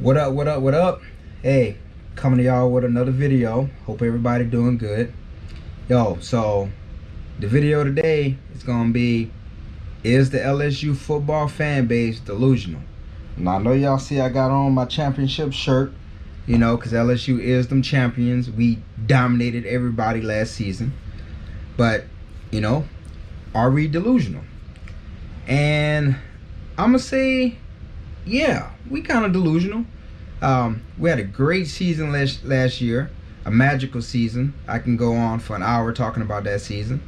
What up, what up, what up? Hey, coming to y'all with another video. Hope everybody doing good. Yo, so the video today is gonna be, is the LSU football fan base delusional? Now I know y'all see I got on my championship shirt, because LSU is them champions. We dominated everybody last season. But, are we delusional? And I'm gonna say, yeah, we kind of delusional. We had a great season last year, a magical season. I can go on for an hour talking about that season.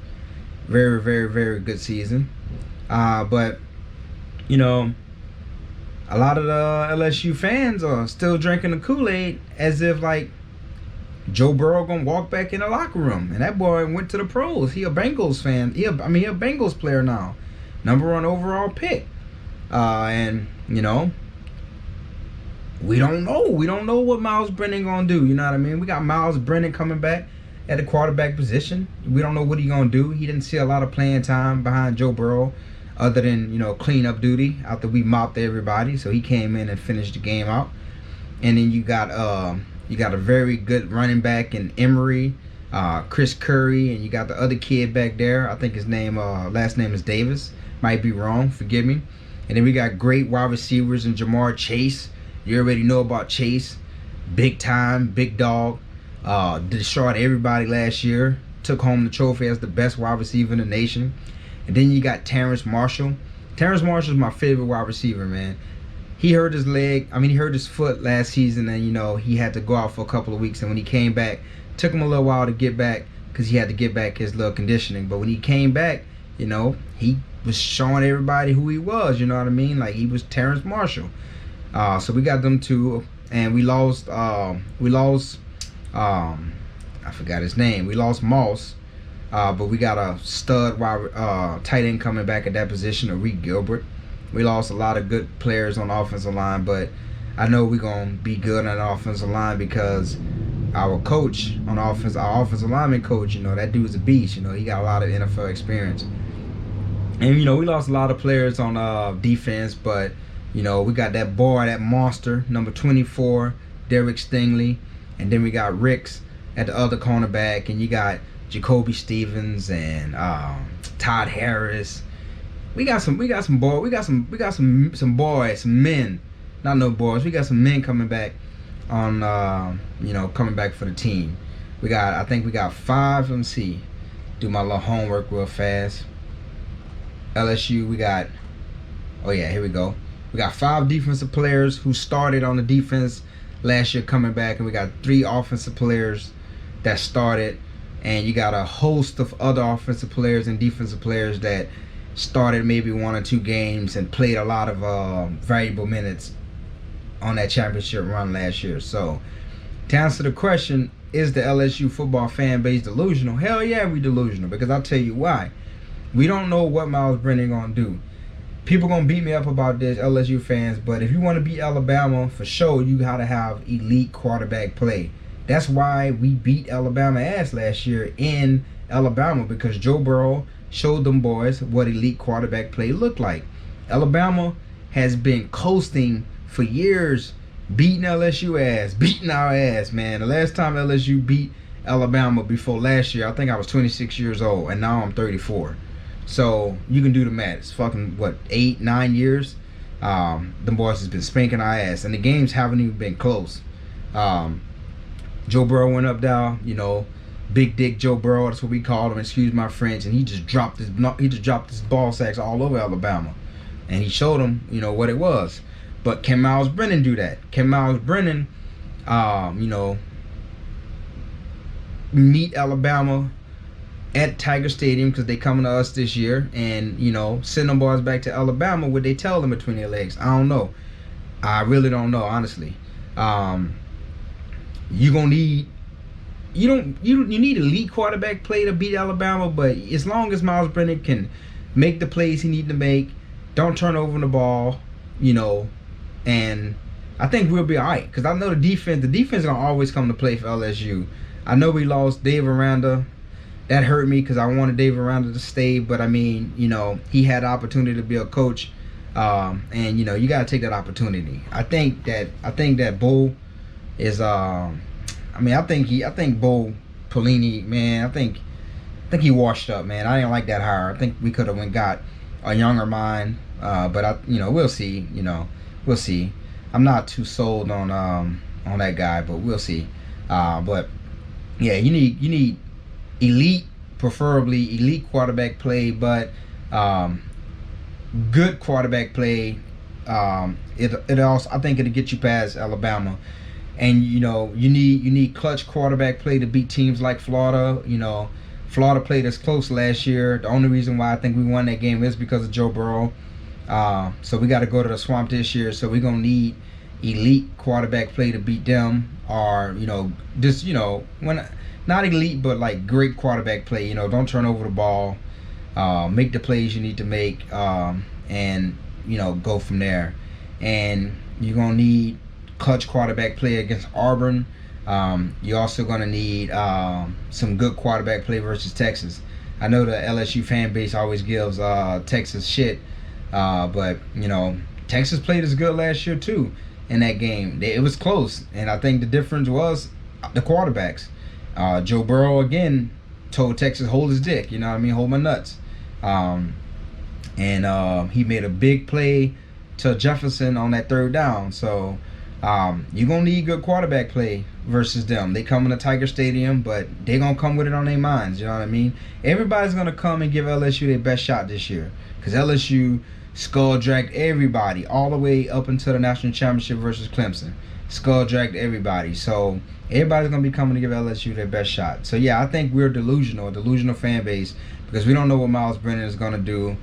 Very, very, very good season. But a lot of the LSU fans are still drinking the Kool-Aid as if like Joe Burrow gonna walk back in the locker room, and that boy went to the pros. He a Bengals fan. He a Bengals player now, #1 overall pick. And we don't know. We don't know what Miles Brennan gonna do. You know what I mean? We got Miles Brennan coming back at the quarterback position. We don't know what he gonna do. He didn't see a lot of playing time behind Joe Burrow, other than clean up duty after we mopped everybody. So he came in and finished the game out. And then you got a very good running back in Emory, Chris Curry, and you got the other kid back there. I think his last name is Davis. Might be wrong. Forgive me. And then we got great wide receivers in Jamar Chase. You already know about Chase. Big time, big dog. Destroyed everybody last year. Took home the trophy as the best wide receiver in the nation. And then you got Terrace Marshall. Terrace Marshall is my favorite wide receiver, man. He hurt his leg. He hurt his foot last season, and he had to go out for a couple of weeks. And when he came back, took him a little while to get back because he had to get back his little conditioning. But when he came back, he was showing everybody who he was. You know what I mean? Like, he was Terrace Marshall. So we got them two, and we lost. I forgot his name. We lost Moss, but we got a stud tight end coming back at that position, Arik Gilbert. We lost a lot of good players on the offensive line, but I know we're gonna be good on the offensive line because our coach on offense, our offensive lineman coach, that dude's a beast. He got a lot of NFL experience, and we lost a lot of players on defense, but. We got that boy, that monster, number 24, Derek Stingley. And then we got Ricks at the other cornerback. And you got Jacoby Stevens and Todd Harris. We got some boys. We got some boys, some men. Not no boys. We got some men coming back on coming back for the team. I think we got 5. Let me see. Do my little homework real fast. LSU, we got, oh yeah, here we go. We got 5 defensive players who started on the defense last year coming back, and we got 3 offensive players that started, and you got a host of other offensive players and defensive players that started maybe 1 or 2 games and played a lot of valuable minutes on that championship run last year. So to answer the question, is the LSU football fan base delusional? Hell yeah, we delusional, because I'll tell you why. We don't know what Miles Brennan gonna do. People gonna beat me up about this, LSU fans, but if you want to beat Alabama, for sure, you gotta have elite quarterback play. That's why we beat Alabama ass last year in Alabama, because Joe Burrow showed them boys what elite quarterback play looked like. Alabama has been coasting for years, beating LSU ass, beating our ass, man. The last time LSU beat Alabama before last year, I think I was 26 years old, and now I'm 34. So you can do the math. It's fucking 8, 9 years. Them boys has been spanking our ass, and the games haven't even been close. Joe Burrow went up there, Big Dick Joe Burrow. That's what we called him. Excuse my French. And he just dropped his ball sacks all over Alabama, and he showed them, what it was. But can Miles Brennan do that? Can Miles Brennan, meet Alabama at Tiger Stadium, because they coming to us this year, and send them boys back to Alabama? Would they tell them between their legs? I don't know. I really don't know, honestly. You gonna need you need elite quarterback play to beat Alabama, but as long as Miles Brennan can make the plays he need to make, don't turn over the ball, and I think we'll be all right, because I know the defense gonna always come to play for LSU. I know we lost Dave Aranda. That hurt me because I wanted Dave Aranda to stay, but he had the opportunity to be a coach And you got to take that opportunity. I think that Bo is. I think Bo Pelini, man. I think he washed up, man. I didn't like that hire. I think we could have went got a younger mind, but we'll see. We'll see. I'm not too sold on that guy, but we'll see. But yeah, you need elite, preferably elite quarterback play, but um, good quarterback play. It also, I think it'll get you past Alabama, and you need clutch quarterback play to beat teams like Florida. Florida played us close last year. The only reason why I think we won that game is because of Joe Burrow. So we got to go to the swamp this year. So we're gonna need elite quarterback play to beat them, or just when not elite but like great quarterback play. Don't turn over the ball, make the plays you need to make, and go from there. And you're gonna need clutch quarterback play against Auburn. You're also gonna need some good quarterback play versus Texas. I know the LSU fan base always gives Texas shit, but Texas played as good last year too in that game. It was close, and I think the difference was the quarterbacks. Joe Burrow again told Texas, hold his dick, hold my nuts. And he made a big play to Jefferson on that third down. So you're going to need good quarterback play versus them. They come in the Tiger Stadium, but they're going to come with it on their minds. You know what I mean? Everybody's going to come and give LSU their best shot this year, because LSU skull dragged everybody all the way up into the national championship versus Clemson. Skull dragged everybody. So everybody's going to be coming to give LSU their best shot. So yeah, I think we're a delusional fan base, because we don't know what Miles Brennan is going to do.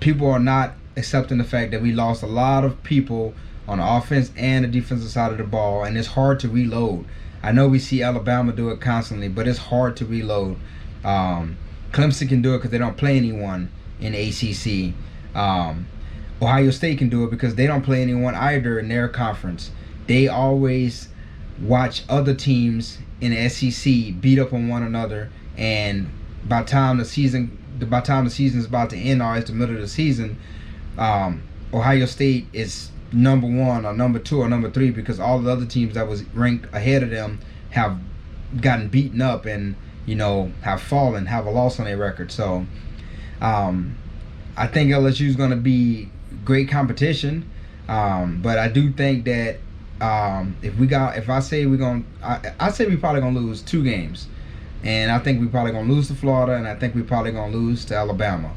People are not accepting the fact that we lost a lot of people on the offense and the defensive side of the ball, and it's hard to reload. I know we see Alabama do it constantly, but it's hard to reload. Clemson can do it because they don't play anyone in the ACC. Ohio State can do it because they don't play anyone either in their conference. They always watch other teams in the SEC beat up on one another, and by the time the season is about to end, or it's the middle of the season, Ohio State is number one or number two or number three, because all the other teams that was ranked ahead of them have gotten beaten up and have fallen, have a loss on their record. So I think LSU is going to be great competition, but I do think that I say we probably gonna lose 2 games, and I think we probably gonna lose to Florida, and I think we probably gonna lose to Alabama.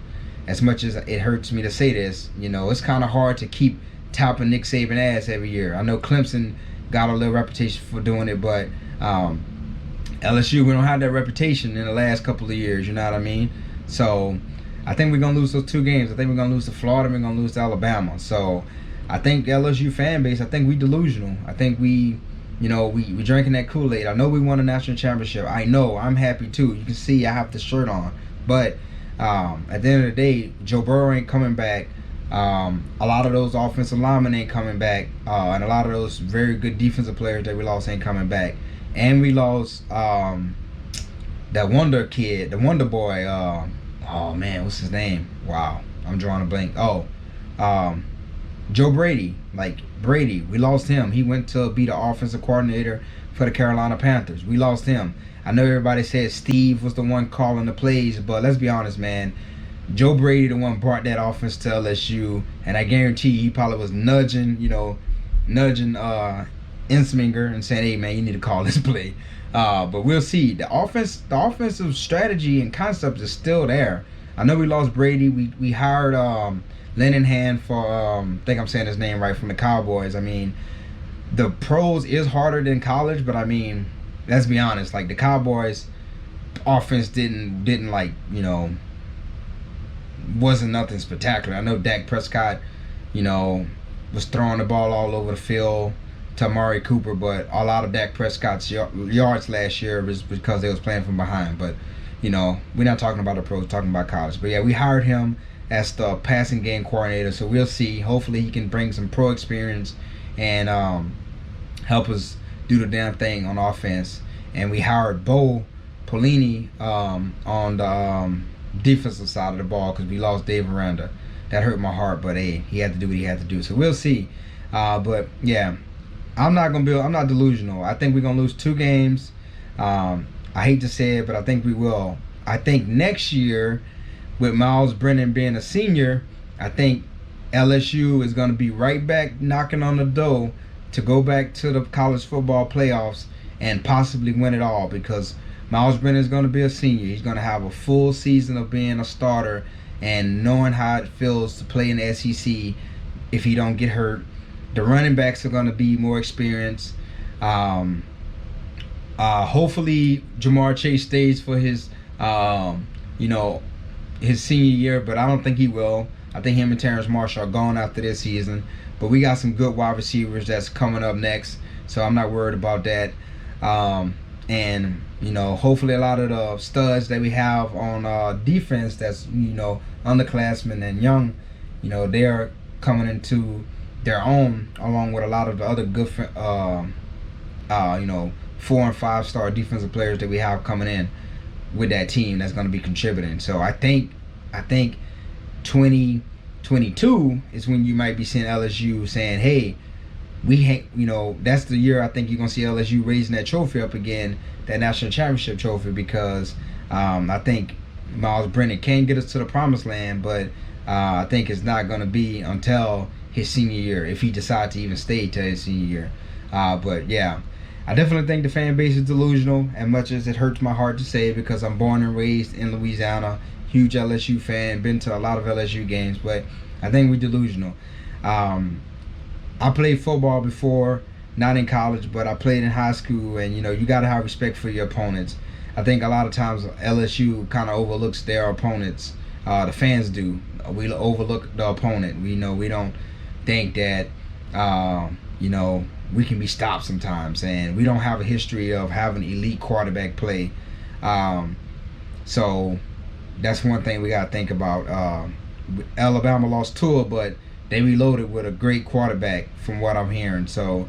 As much as it hurts me to say this, it's kind of hard to keep topping Nick Saban ass every year. I know Clemson got a little reputation for doing it, but LSU, we don't have that reputation in the last couple of years. You know what I mean? So I think we're gonna lose those 2 games. I think we're gonna lose to Florida. We're gonna lose to Alabama. So I think LSU fan base, I think we delusional. I think we drinking that Kool-Aid. I know we won a national championship. I know. I'm happy too. You can see I have the shirt on. But at the end of the day, Joe Burrow ain't coming back. A lot of those offensive linemen ain't coming back, and a lot of those very good defensive players that we lost ain't coming back. And we lost that wonder kid, the wonder boy. Oh man, what's his name? Wow, I'm drawing a blank. Joe Brady, we lost him. He went to be the offensive coordinator for the Carolina Panthers. We lost him. I know everybody said Steve was the one calling the plays, but let's be honest, man. Joe Brady the one brought that offense to LSU, and I guarantee he probably was nudging Insminger and saying, "Hey man, you need to call this play." But we'll see. The offensive strategy and concept is still there. I know we lost Brady. We hired Linehan for I think I'm saying his name right, from the Cowboys. I mean, the pros is harder than college, but I mean, let's be honest. Like the Cowboys offense didn't wasn't nothing spectacular. I know Dak Prescott, was throwing the ball all over the field to Amari Cooper, but a lot of Dak Prescott's yards last year was because they was playing from behind. But we're not talking about the pros, we're talking about college. But yeah, we hired him as the passing game coordinator, so we'll see. Hopefully he can bring some pro experience and help us do the damn thing on offense. And we hired Bo Pelini on the defensive side of the ball, because we lost Dave Aranda. that hurt my heart. But hey, he had to do what he had to do. So we'll see. But yeah, I'm not delusional. I think we're gonna lose 2 games. I hate to say it, but I think we will. I think next year, with Miles Brennan being a senior, I think LSU is gonna be right back knocking on the door to go back to the college football playoffs and possibly win it all, because Miles Brennan is going to be a senior. He's going to have a full season of being a starter and knowing how it feels to play in the SEC if he don't get hurt. The running backs are going to be more experienced. Hopefully Jamar Chase stays for his his senior year, but I don't think he will. I think him and Terrence Marshall are gone after this season. But we got some good wide receivers that's coming up next, so I'm not worried about that. And hopefully a lot of the studs that we have on defense, that's underclassmen and young, they're coming into their own, along with a lot of the other good 4 and 5 star defensive players that we have coming in with that team that's going to be contributing. So I think 2022 is when you might be seeing LSU saying, hey, that's the year I think you're going to see LSU raising that trophy up again, that national championship trophy, because I think Miles Brennan can get us to the promised land, but I think it's not going to be until his senior year, if he decides to even stay till his senior year. But yeah, I definitely think the fan base is delusional, as much as it hurts my heart to say it, because I'm born and raised in Louisiana, huge LSU fan, been to a lot of LSU games, but I think we're delusional. I played football before, not in college, but I played in high school, and you got to have respect for your opponents. I think a lot of times LSU kind of overlooks their opponents. The fans do. We overlook the opponent. We don't think that we can be stopped sometimes, and we don't have a history of having elite quarterback play. So that's one thing we got to think about. Alabama lost Tua, but they reloaded with a great quarterback, from what I'm hearing. So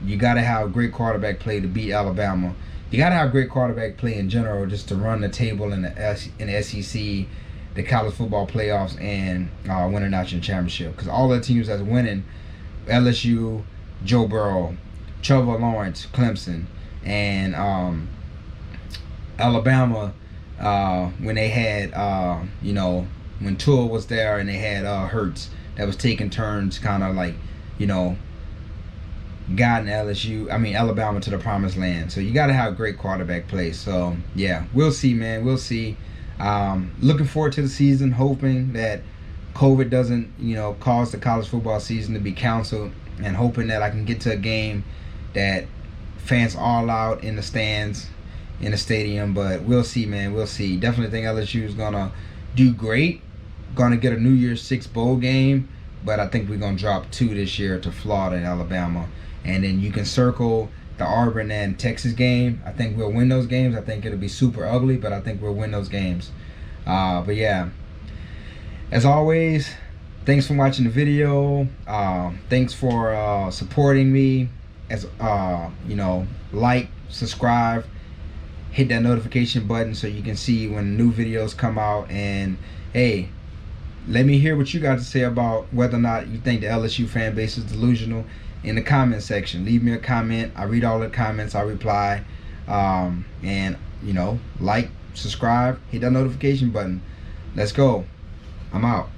you got to have great quarterback play to beat Alabama. You got to have great quarterback play in general, just to run the table in the SEC, the college football playoffs, and win a national championship. Because all the teams that's winning, LSU, Joe Burrow, Trevor Lawrence, Clemson, and Alabama, when they had when Tua was there, and they had Hurts, that was taking turns, kind of like guiding Alabama to the promised land. So you got to have great quarterback play. So yeah, we'll see, man. We'll see. Looking forward to the season, hoping that COVID doesn't cause the college football season to be canceled, and hoping that I can get to a game that fans all out in the stands, in the stadium. But we'll see, man. We'll see. Definitely think LSU is gonna do great. Gonna get a New Year's 6 bowl game, but I think we're gonna drop 2 this year to Florida and Alabama, and then you can circle the Auburn and Texas game. I think we'll win those games. I think it'll be super ugly, but I think we'll win those games. But yeah, as always, thanks for watching the video. Thanks for supporting me. As like, subscribe, hit that notification button so you can see when new videos come out. And hey, let me hear what you got to say about whether or not you think the LSU fan base is delusional in the comment section. Leave me a comment. I read all the comments. I reply. And like, subscribe, hit that notification button. Let's go. I'm out.